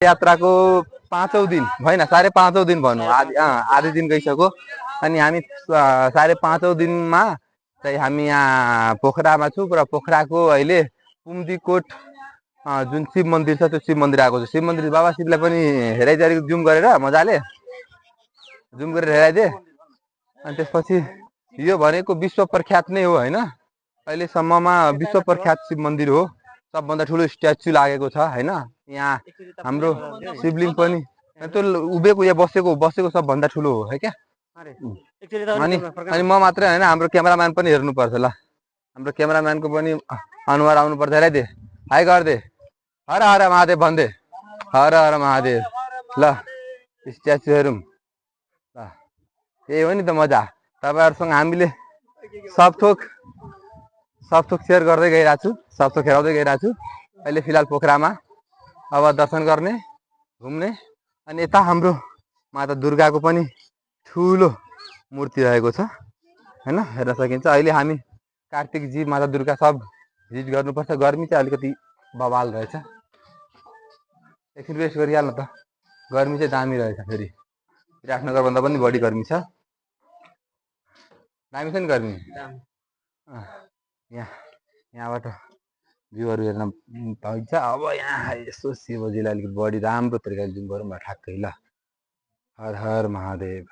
यात्राको 5औं दिन भएन 5.5औं दिन भनौँ आधी दिन गइसक्यो अनि हामी 5.5औं दिनमा चाहिँ हामी यहाँ पोखरामा छु र पोखराको अहिले पुम्दीकोट जुन शिव मन्दिर छ त्यो शिव मन्दिर आएको छ। शिव मन्दिर बाबा शिवलाई पनि हेराइदिएर जुम गरेर मजाले जुम गरेर हेराइदिए अनि त्यसपछि यो भनेको विश्व प्रख्यात नै हो हैन। अहिलेसम्ममा विश्व प्रख्यात शिव मन्दिर हो। सबभन्दा ठुलो स्ट्याचु लागेको छ हैन। यहाँ हाम्रो शिवलिङ्ग पनि त्यो उभिएको यहाँ बसेको सबभन्दा ठुलो हो है क्या। अनि म मात्रै हैन हाम्रो क्यामेराम्यान पनि हेर्नुपर्छ ल। हाम्रो क्यामेराम्यानको पनि अनुहार आउनुपर्छ। हेराइदे हाई गरिदे हर हर महादेव भन्दै हर हर महादेव ल स्ट्याचु हेरौँ ल। यही हो नि त मजा। तपाईहरुसँग हामीले सब थोक सेयर गर्दै गइरहेको छु सब थोक हेराउँदै गइरहेको छु। अहिले फिलहाल पोखरामा अब दर्शन गर्ने घुम्ने अनि यता हाम्रो माता दुर्गाको पनि ठुलो मूर्ति रहेको छ हैन हेर्न सकिन्छ। अहिले हामी कार्तिकजी माता दुर्गा सब भिजिट गर्नुपर्छ। गर्मी चाहिँ अलिकति बवाल रहेछ। एकछिन रेस्ट गरिहाल्नु त। गर्मी चाहिँ दामी रहेछ। फेरि विराटनगर भन्दा पनि बढी गर्मी छ। दामी छ नि गर्मी। यहाँबाट भ्यूहरू हेर्न पाइन्छ। अब यहाँ यसो शिवजीलाई अलिकति बढी राम्रो तरिकाले जुम गरौँ न ठ्याक्कै ल। हर हर महादेव।